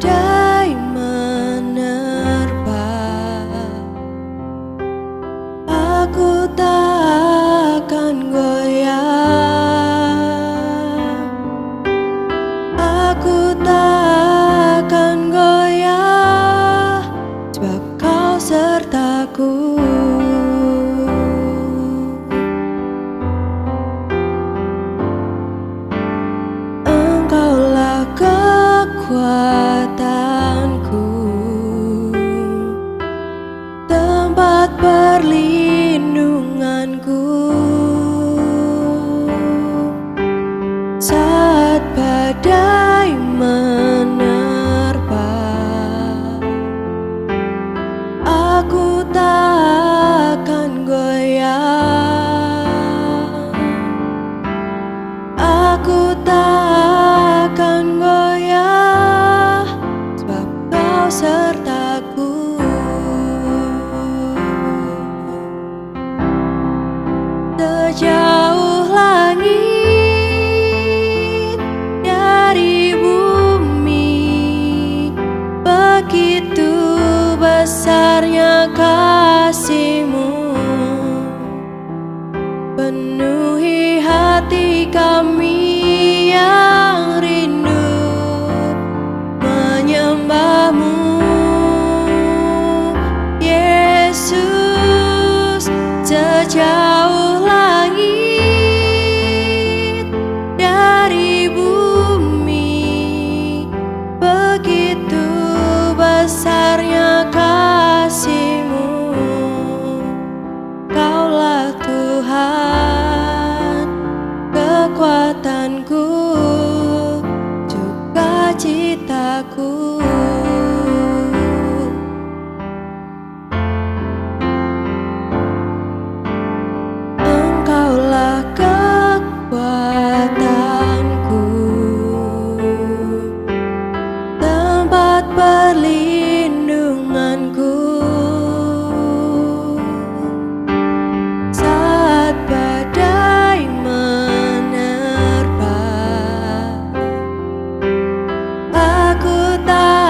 badai menerpa, aku tak akan goyah. Aku tak akan goyah, sebab Kau sertaku. Engkaulah kekuatanku, tempat perlindunganku. Saat badai menerpa, aku tak akan goyah. Aku tak akan goyah, sebab Kau sertaku. Sejauh langit dari bumi, begitu besarnya kasih-Mu. Penuhi hati kami yang rindu menyembah-Mu, Yesus. Sejauh langit dari bumi, begitu besarnya kasih-Mu. Kaulah Tuhan, kekuatanku, sukacitaku. Engkaulah kekuatanku, tempat perlindunganku. Saat badai menerpa, aku tak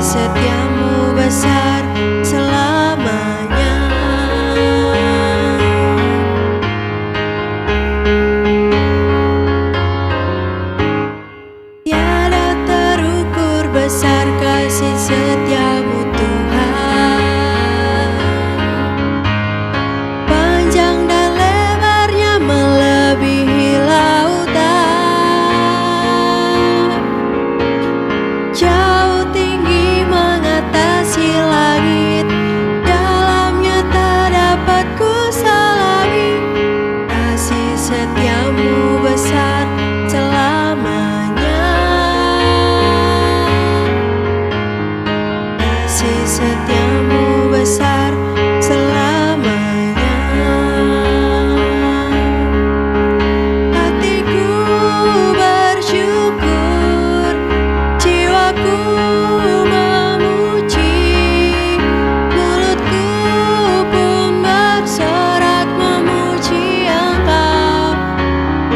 setiamu besar selamanya. Tiada terukur besar kasih setiamu Tuhan. Panjang dan lebarnya melebihi lautan. Jauh tinggi mengatasi langit, dalamnya tak dapat kuselami. Kasih setiamu besar selamanya. Kasih setiamu besar selamanya. Hatiku bersyukur, jiwaku memuji, mulutku pun bersorak memuji Engkau,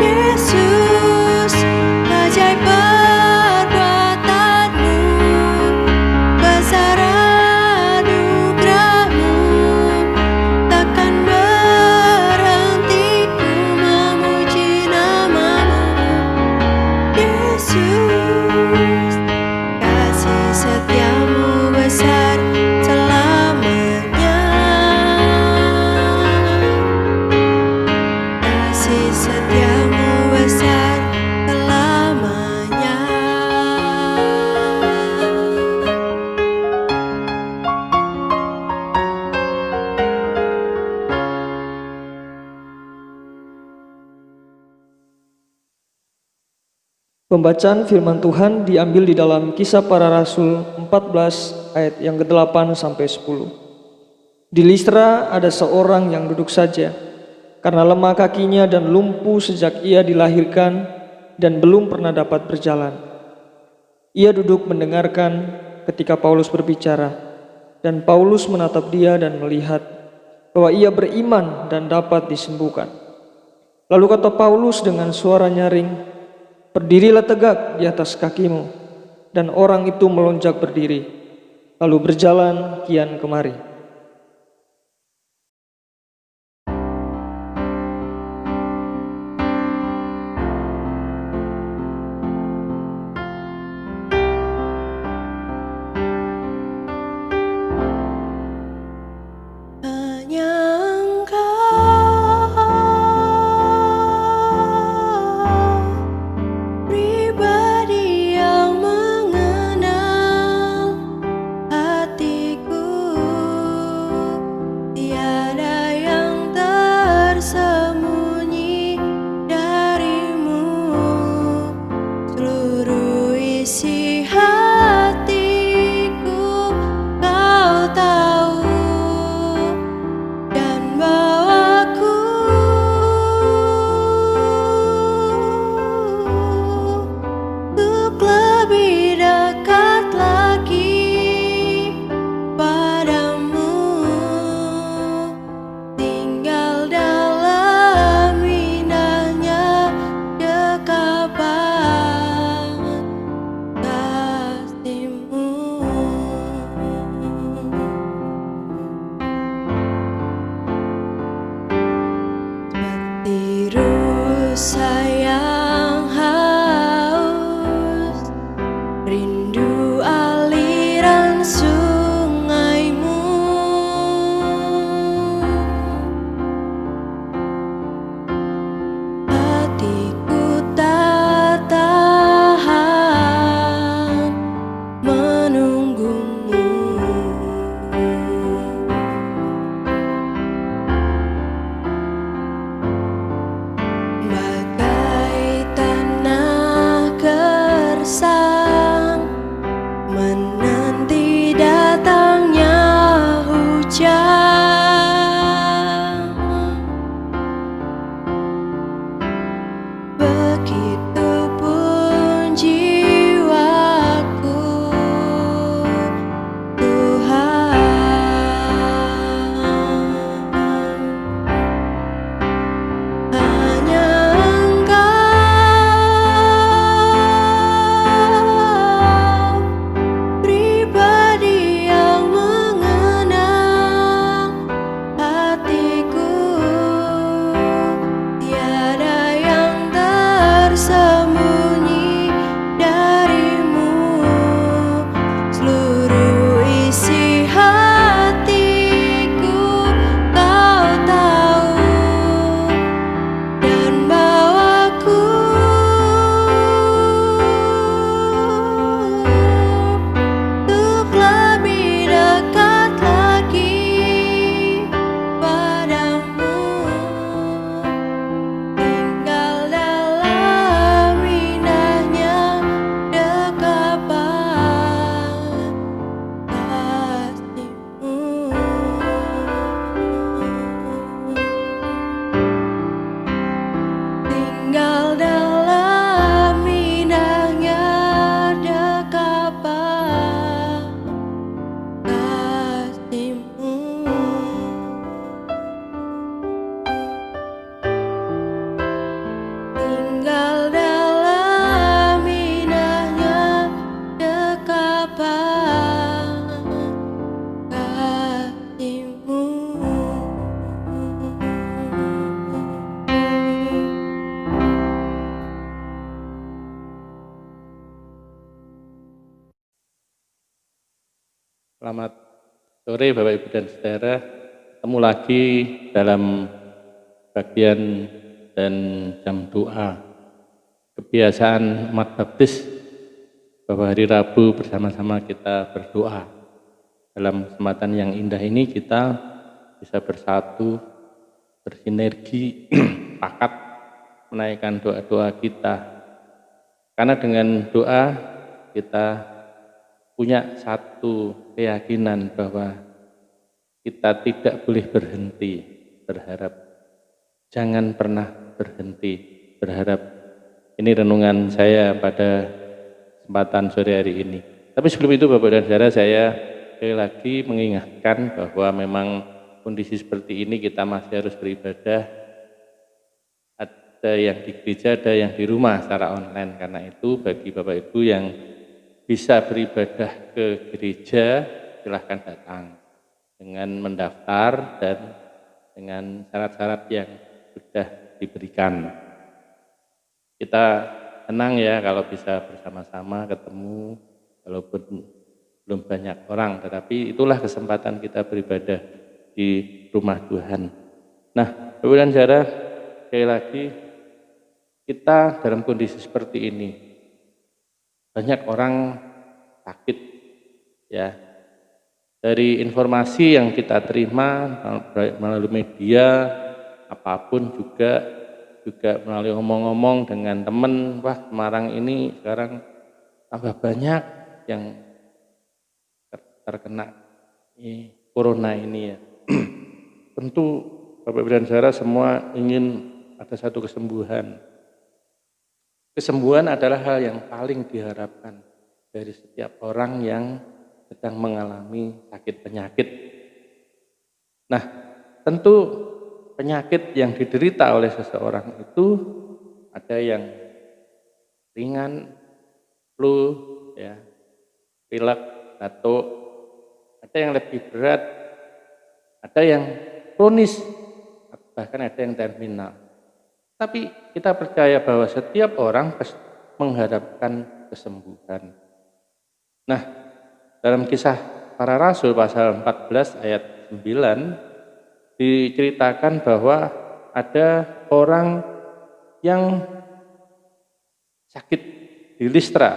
Yesus. Ajaib perbuatanmu, besar anugerahmu, takkan berhenti ku memuji namamu, Yesus. Kasih setiamu besar selamanya. Kasih setiamu besar selamanya. Pembacaan firman Tuhan diambil di dalam Kisah Para Rasul 14 ayat yang ke-8 sampai 10. Di Listra ada seorang yang duduk saja, karena lemah kakinya dan lumpuh sejak ia dilahirkan dan belum pernah dapat berjalan. Ia duduk mendengarkan ketika Paulus berbicara, dan Paulus menatap dia dan melihat bahwa ia beriman dan dapat disembuhkan. Lalu kata Paulus dengan suara nyaring, "Berdirilah tegak di atas kakimu." Dan orang itu melonjak berdiri, lalu berjalan kian kemari. Hanya Engkau, pribadi yang mengenal hatiku. Tiada yang tersembunyi darimu. Seluruh isi hatiku Kau tahu, dan bawaku untuk lebih dekat lagi padamu, tinggal dalam indahnya dekapan kasih-Mu. Seperti rusa yang haus, rindu aliran sungai-Mu. Hatiku tak tahan menunggu-Mu. Bagai tanah gersang menanti datangnya hujan, begitupun jiwaku Selamat sore Bapak Ibu dan Saudara. Ketemu lagi dalam bagian dan jam doa. Kebiasaan umat baptis bahwa hari Rabu bersama-sama kita berdoa. Dalam kesempatan yang indah ini kita bisa bersatu, bersinergi, pakat menaikkan doa-doa kita. Karena dengan doa kita punya satu keyakinan bahwa kita tidak boleh berhenti berharap. Jangan pernah berhenti berharap. Ini renungan saya pada kesempatan sore hari ini. Tapi sebelum itu Bapak dan Saudara, saya sekali lagi mengingatkan bahwa memang kondisi seperti ini kita masih harus beribadah. Ada yang di gereja, ada yang di rumah secara online. Karena itu bagi Bapak Ibu yang bisa beribadah ke gereja, silahkan datang dengan mendaftar dan dengan syarat-syarat yang sudah diberikan. Kita senang ya kalau bisa bersama-sama ketemu, walaupun belum banyak orang, tetapi itulah kesempatan kita beribadah di rumah Tuhan. Nah, Bapak dan Saudara, sekali lagi kita dalam kondisi seperti ini. Banyak orang sakit ya. Dari informasi yang kita terima melalui media apapun juga melalui ngomong-ngomong dengan teman, wah Semarang ini sekarang tambah banyak yang terkena corona ini ya. Tentu Bapak Ibu dan Saudara semua ingin ada satu kesembuhan. Kesembuhan adalah hal yang paling diharapkan dari setiap orang yang sedang mengalami sakit penyakit. Nah, tentu penyakit yang diderita oleh seseorang itu ada yang ringan, flu, ya, pilek, batuk, ada yang lebih berat, ada yang kronis, bahkan ada yang terminal. Tapi kita percaya bahwa setiap orang mengharapkan kesembuhan. Nah, dalam kisah para rasul pasal 14 ayat 9 diceritakan bahwa ada orang yang sakit di Listra.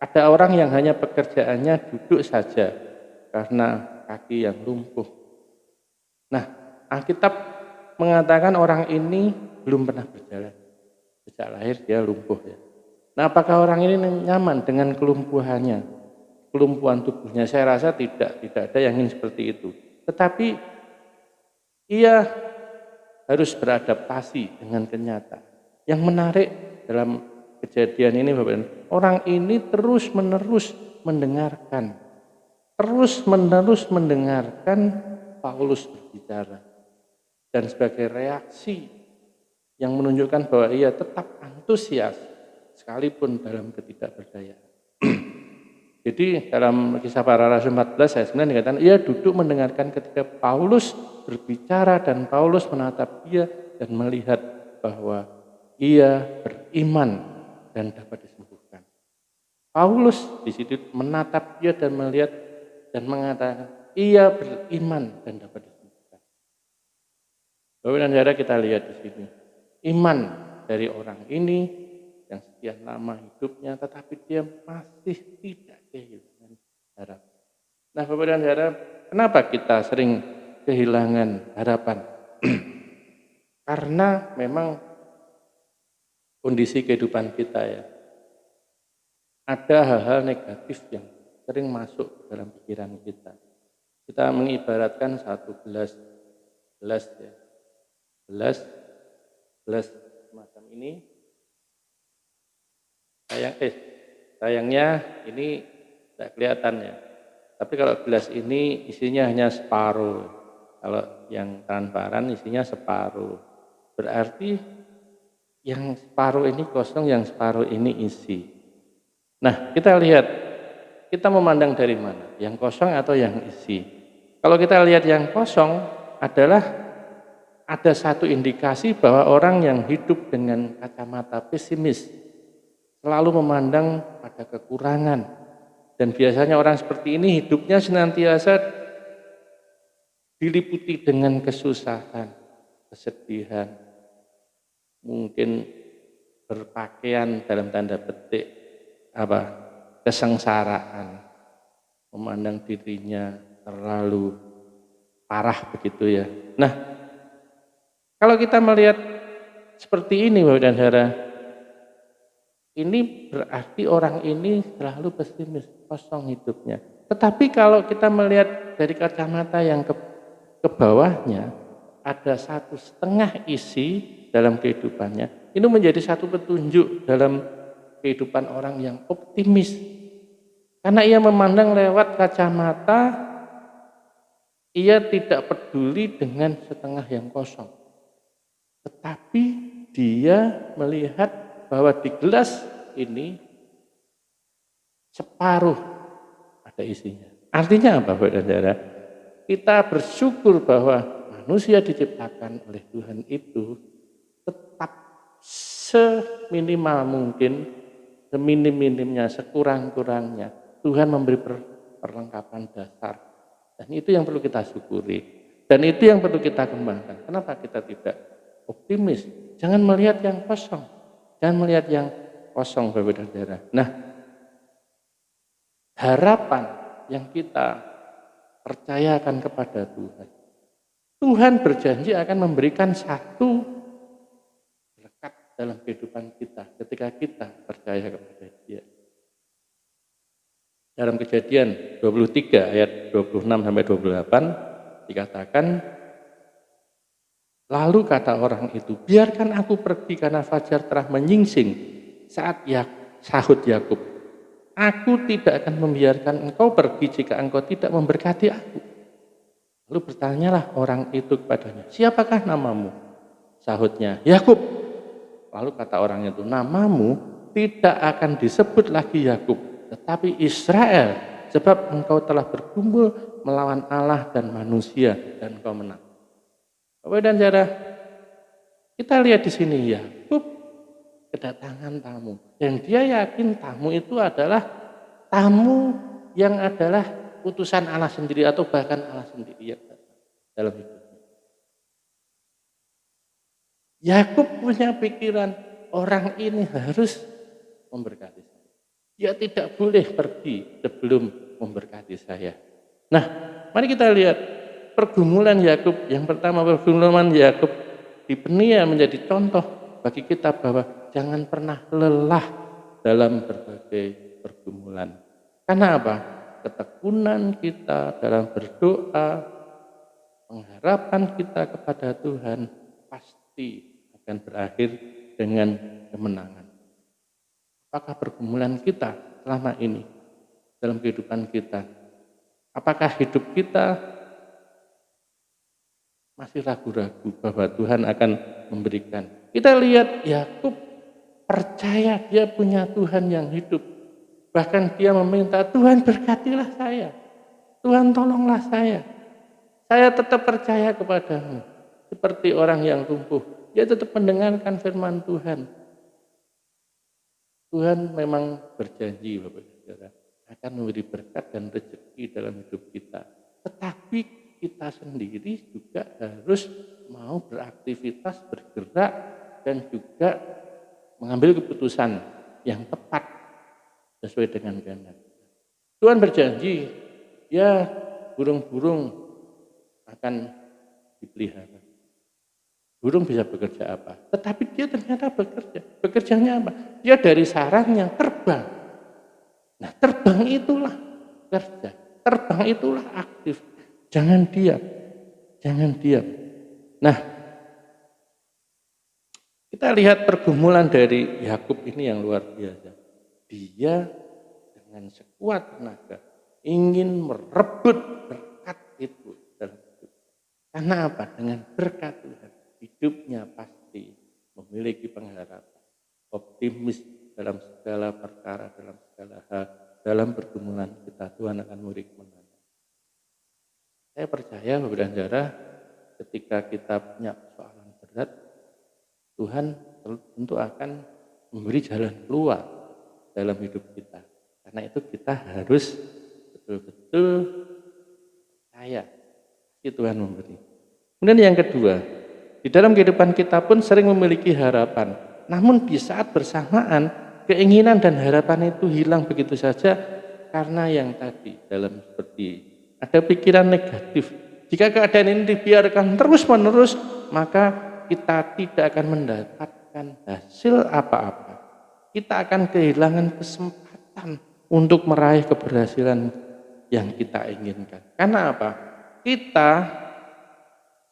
Ada orang yang hanya pekerjaannya duduk saja karena kaki yang lumpuh. Nah, Alkitab mengatakan orang ini belum pernah berjalan. Sejak lahir dia lumpuh ya. Nah, apakah orang ini nyaman dengan kelumpuhannya? Kelumpuhan tubuhnya? Saya rasa tidak ada yang ingin seperti itu. Tetapi ia harus beradaptasi dengan kenyataan. Yang menarik dalam kejadian ini Bapak, orang ini terus-menerus mendengarkan. Terus-menerus mendengarkan Paulus berbicara. Dan sebagai reaksi yang menunjukkan bahwa ia tetap antusias sekalipun dalam ketidakberdayaan. Jadi dalam kisah para rasul 14 ayat 9 dikatakan ia duduk mendengarkan ketika Paulus berbicara dan Paulus menatap dia dan melihat bahwa ia beriman dan dapat disembuhkan. Paulus di situ menatap dia dan melihat dan mengatakan ia beriman dan dapat disembuhkan. Bapak dan Saudara, kita lihat di sini. Iman dari orang ini yang sekian lama hidupnya tetapi dia masih tidak kehilangan harapan. Nah Bapak dan Saudara, kenapa kita sering kehilangan harapan? Karena memang kondisi kehidupan kita ya. Ada hal-hal negatif yang sering masuk dalam pikiran kita. Kita mengibaratkan satu gelas ya. Gelas semacam ini, sayangnya ini tidak kelihatan ya. Tapi kalau gelas ini isinya hanya separuh, kalau yang transparan isinya separuh. Berarti yang separuh ini kosong, yang separuh ini isi. Nah, kita lihat, kita memandang dari mana? Yang kosong atau yang isi? Kalau kita lihat yang kosong adalah ada satu indikasi bahwa orang yang hidup dengan kacamata pesimis selalu memandang pada kekurangan, Dan biasanya orang seperti ini hidupnya senantiasa diliputi dengan kesusahan, kesedihan, mungkin berpakaian dalam tanda petik kesengsaraan, memandang dirinya terlalu parah begitu ya. Nah, kalau kita melihat seperti ini Bapak dan Saudara, ini berarti orang ini selalu pesimis, kosong hidupnya. Tetapi kalau kita melihat dari kacamata yang ke bawahnya, ada 1,5 isi dalam kehidupannya. Ini menjadi satu petunjuk dalam kehidupan orang yang optimis. Karena ia memandang lewat kacamata, ia tidak peduli dengan setengah yang kosong. Tetapi dia melihat bahwa di gelas ini separuh ada isinya. Artinya apa Bapak dan Saudara? Kita bersyukur bahwa manusia diciptakan oleh Tuhan itu tetap seminimal mungkin, seminim-minimnya, sekurang-kurangnya Tuhan memberi perlengkapan dasar. Dan itu yang perlu kita syukuri. Dan itu yang perlu kita kembangkan. Kenapa kita tidak optimis? Jangan melihat yang kosong. Jangan melihat yang kosong Bapak dan Saudara. Nah, harapan yang kita percayakan kepada Tuhan. Tuhan berjanji akan memberikan satu berkat dalam kehidupan kita ketika kita percaya kepada Dia. Dalam Kejadian 23 ayat 26 sampai 28 dikatakan, lalu kata orang itu, biarkan aku pergi karena fajar telah menyingsing. Saat sahut Yakub, aku tidak akan membiarkan engkau pergi jika engkau tidak memberkati aku. Lalu bertanyalah orang itu kepadanya, siapakah namamu? Sahutnya, Yakub. Lalu kata orang itu, namamu tidak akan disebut lagi Yakub, tetapi Israel, sebab engkau telah berkumpul melawan Allah dan manusia dan engkau menang. Bapak dan Saudara, kita lihat di sini Yakub kedatangan tamu, dan dia yakin tamu itu adalah tamu yang adalah utusan Allah sendiri atau bahkan Allah sendiri ya, dalam hidupnya. Yakub punya pikiran orang ini harus memberkati saya. Dia tidak boleh pergi sebelum memberkati saya. Nah, mari kita lihat pergumulan Yakub. Yang pertama, pergumulan Yakub di Penia menjadi contoh bagi kita bahwa jangan pernah lelah dalam berbagai pergumulan. Karena apa? Ketekunan kita dalam berdoa, pengharapan kita kepada Tuhan pasti akan berakhir dengan kemenangan. Apakah pergumulan kita selama ini dalam kehidupan kita? Apakah hidup kita masih ragu-ragu bahwa Tuhan akan memberikan? Kita lihat Yakub percaya dia punya Tuhan yang hidup. Bahkan dia meminta, Tuhan berkatilah saya. Tuhan tolonglah saya. Saya tetap percaya kepadamu. Seperti orang yang lumpuh. Dia tetap mendengarkan firman Tuhan. Tuhan memang berjanji Bapak Saudara akan memberi berkat dan rezeki dalam hidup kita. Tetapi kita sendiri juga harus mau beraktivitas, bergerak dan juga mengambil keputusan yang tepat sesuai dengan kehendak. Tuhan berjanji, ya burung-burung akan dipelihara. Burung bisa bekerja apa? Tetapi dia ternyata bekerja. Bekerjanya apa? Dia dari sarangnya terbang. Nah, terbang itulah kerja. Terbang itulah aktif. Jangan diam. Jangan diam. Nah, kita lihat pergumulan dari Yakub ini yang luar biasa. Dia dengan sekuat tenaga ingin merebut berkat itu dalam hidup. Karena apa? Dengan berkat Tuhan. Hidupnya pasti memiliki pengharapan, optimis dalam segala perkara, dalam segala hal, dalam pergumulan kita Tuhan akan memberi kemenangan. Saya percaya Bapak dan Saudara, ketika kita punya persoalan berat, Tuhan tentu akan memberi jalan keluar dalam hidup kita. Karena itu kita harus betul-betul percaya si Tuhan memberi. Kemudian yang kedua, di dalam kehidupan kita pun sering memiliki harapan. Namun di saat bersamaan, keinginan dan harapan itu hilang begitu saja karena yang tadi dalam seperti ada pikiran negatif. Jika keadaan ini dibiarkan terus-menerus, maka kita tidak akan mendapatkan hasil apa-apa. Kita akan kehilangan kesempatan untuk meraih keberhasilan yang kita inginkan. Karena apa? Kita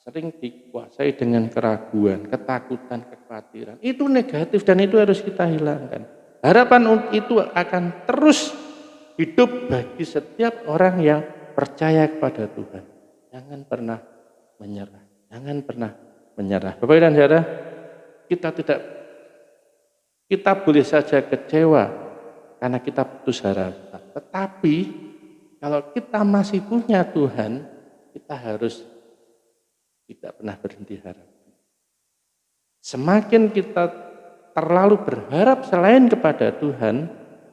sering dikuasai dengan keraguan, ketakutan, kekhawatiran. Itu negatif dan itu harus kita hilangkan. Harapan itu akan terus hidup bagi setiap orang yang percaya kepada Tuhan. Jangan pernah menyerah. Jangan pernah menyerah. Bapak dan Saudara, kita boleh saja kecewa karena kita putus harapan. Tetapi kalau kita masih punya Tuhan, kita harus tidak pernah berhenti harap. Semakin kita terlalu berharap selain kepada Tuhan,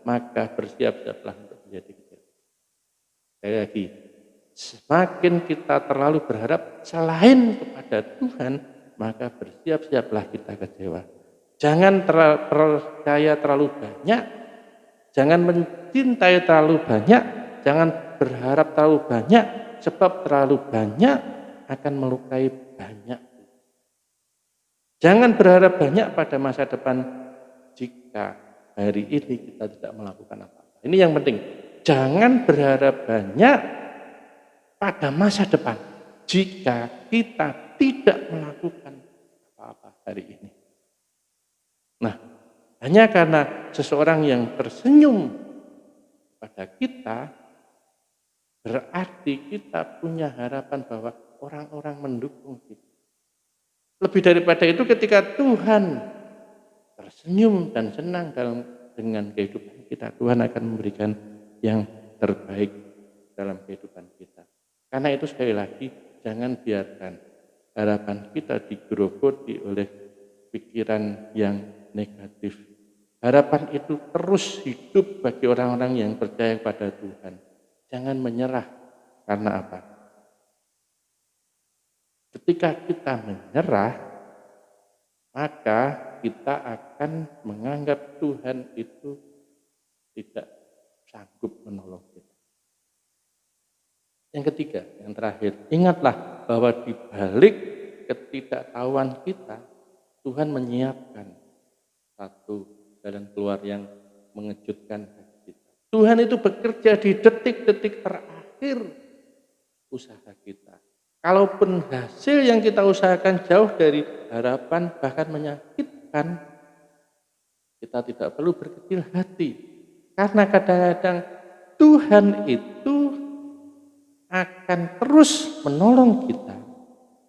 maka bersiap-siaplah untuk menjadi kecewa. Sekali lagi, semakin kita terlalu berharap selain kepada Tuhan, maka bersiap-siaplah kita kecewa. Jangan percaya terlalu banyak, jangan mencintai terlalu banyak, jangan berharap terlalu banyak, sebab terlalu banyak akan melukai banyak. Jangan berharap banyak pada masa depan jika hari ini kita tidak melakukan apa-apa. Ini yang penting. Jangan berharap banyak pada masa depan jika kita tidak melakukan apa-apa hari ini. Nah, hanya karena seseorang yang tersenyum pada kita, berarti kita punya harapan bahwa orang-orang mendukung kita. Lebih daripada itu, ketika Tuhan tersenyum dan senang dengan kehidupan kita, Tuhan akan memberikan yang terbaik dalam kehidupan kita. Karena itu sekali lagi, jangan biarkan harapan kita digerogoti oleh pikiran yang negatif. Harapan itu terus hidup bagi orang-orang yang percaya pada Tuhan. Jangan menyerah. Karena apa? Ketika kita menyerah, maka kita akan menganggap Tuhan itu tidak sanggup menolong kita. Yang ketiga, yang terakhir, ingatlah bahwa di balik ketidaktahuan kita, Tuhan menyiapkan satu jalan keluar yang mengejutkan bagi kita. Tuhan itu bekerja di detik-detik terakhir usaha kita. Kalaupun hasil yang kita usahakan jauh dari harapan, bahkan menyakitkan, kita tidak perlu berkecil hati. Karena kadang-kadang Tuhan itu akan terus menolong kita,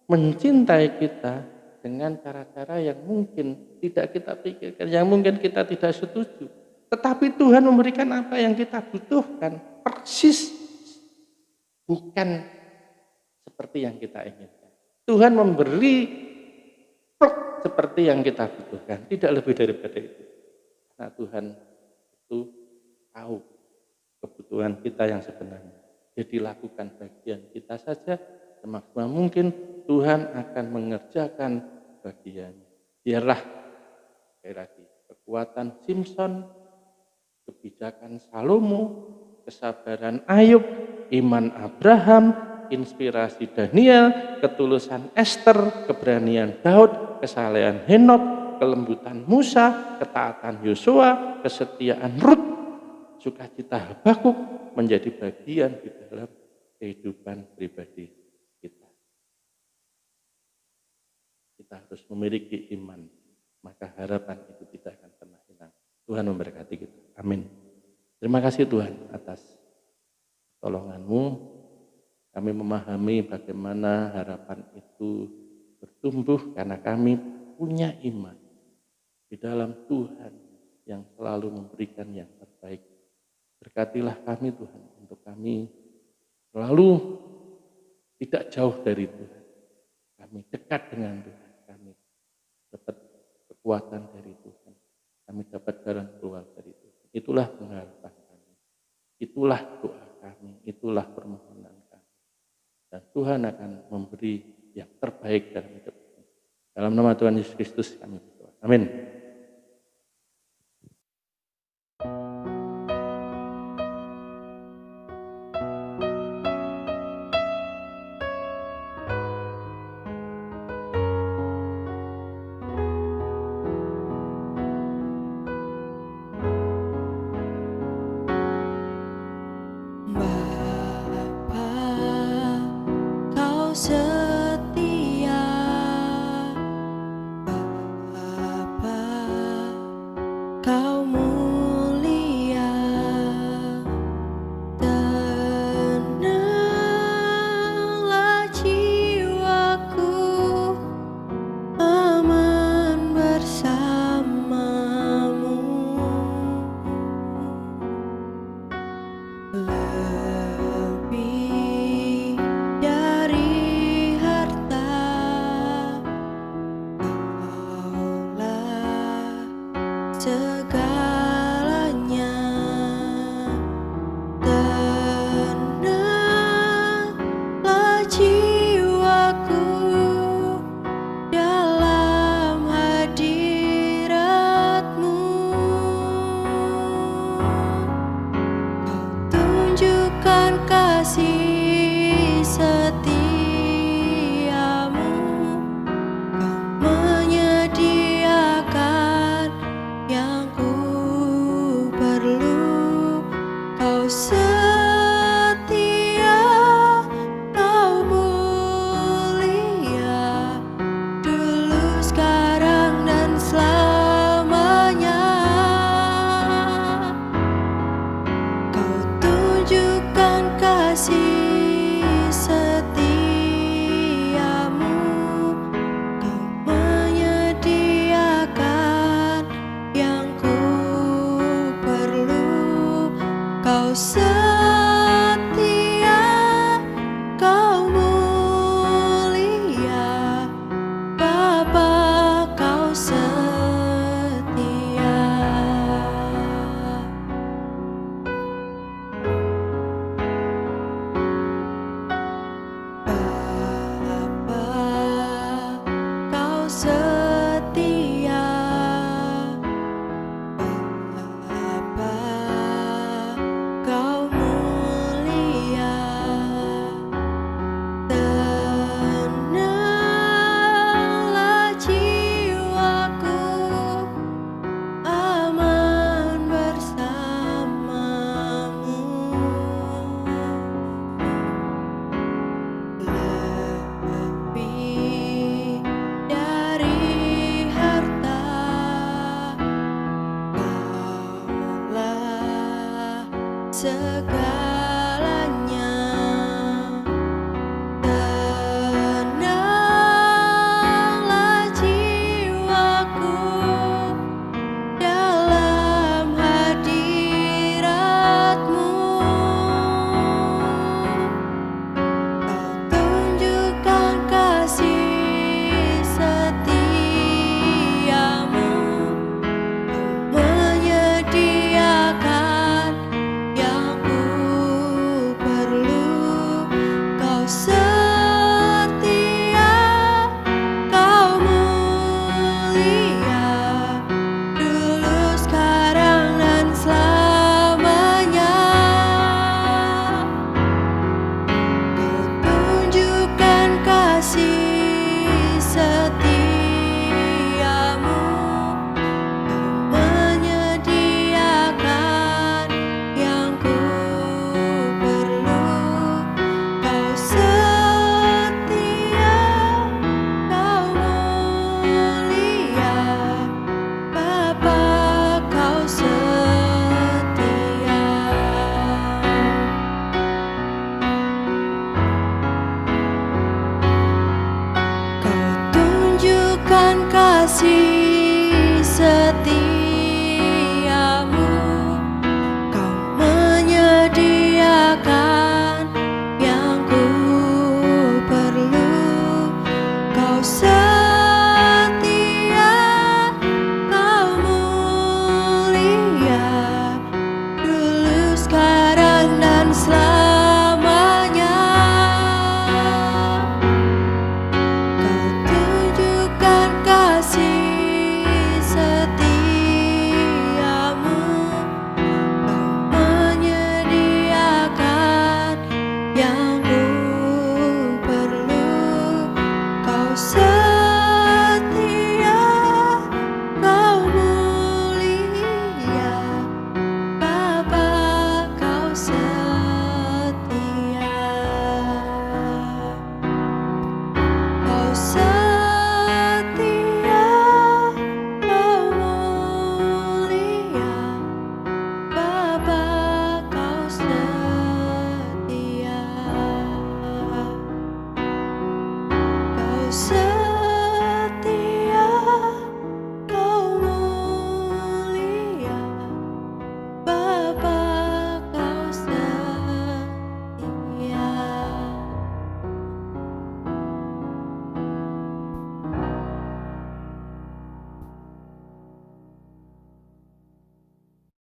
mencintai kita dengan cara-cara yang mungkin tidak kita pikirkan, yang mungkin kita tidak setuju. Tetapi Tuhan memberikan apa yang kita butuhkan, persis bukan seperti yang kita inginkan. Tuhan memberi seperti yang kita butuhkan, tidak lebih daripada itu. Karena Tuhan itu tahu kebutuhan kita yang sebenarnya. Jadi lakukan bagian kita saja, semaksimal mungkin Tuhan akan mengerjakan bagiannya. Biarlah sekali lagi kekuatan Simson, kebijakan Salomo, kesabaran Ayub, iman Abraham, inspirasi Daniel, ketulusan Esther, keberanian Daud, kesalehan Henok, kelembutan Musa, ketaatan Yosua, kesetiaan Rut, sukacita Habakuk menjadi bagian di dalam kehidupan pribadi kita. Kita harus memiliki iman, maka harapan itu tidak akan pernah hilang. Tuhan memberkati kita. Amin. Terima kasih Tuhan atas tolongan-Mu. Kami memahami bagaimana harapan itu bertumbuh karena kami punya iman di dalam Tuhan yang selalu memberikan yang terbaik. Berkatilah kami Tuhan, untuk kami selalu tidak jauh dari Tuhan. Kami dekat dengan Tuhan, kami dapat kekuatan dari Tuhan. Kami dapat jalan keluar dari Tuhan. Itulah pengharapan kami. itulah doa kami, itulah permohonan kami. Dan Tuhan akan memberi yang terbaik dalam hidup kami. Dalam nama Tuhan Yesus Kristus kami berdoa. Amin. Bapa, Kau setia. Bapa, Kau mulia. Tenanglah jiwaku, aman bersamamu. Lebih dari harta, Kaulah segalanya. Tenanglah jiwaku dalam hadirat-Mu. Tunjukkan kasih setiamu, Kau menyediakan yang ku perlu. Kau setia, Kau mulia, dulu, sekarang, dan selamanya. Kau tunjukkan kasih setiamu, Kau menyediakan yang ku perlu. Kau setia, Kau mulia, Bapa, Kau setia. Bapa, Kau setia. Bapa, Kau mulia. Tenanglah jiwaku, aman bersamamu. Lebih dari harta, Kaulah segalanya. Tenanglah jiwaku dalam hadirat-Mu. Kau tunjukkan kasih setiamu, Kau menyediakan yang ku perlu. Kau setia, Kau mulia, dulu, sekarang, dan selamanya. Kau tunjukkan kasih setiamu, Kau menyediakan yang ku perlu. Kau setia, Kau mulia, Bapa, Kau setia. Kau tunjukkan kasih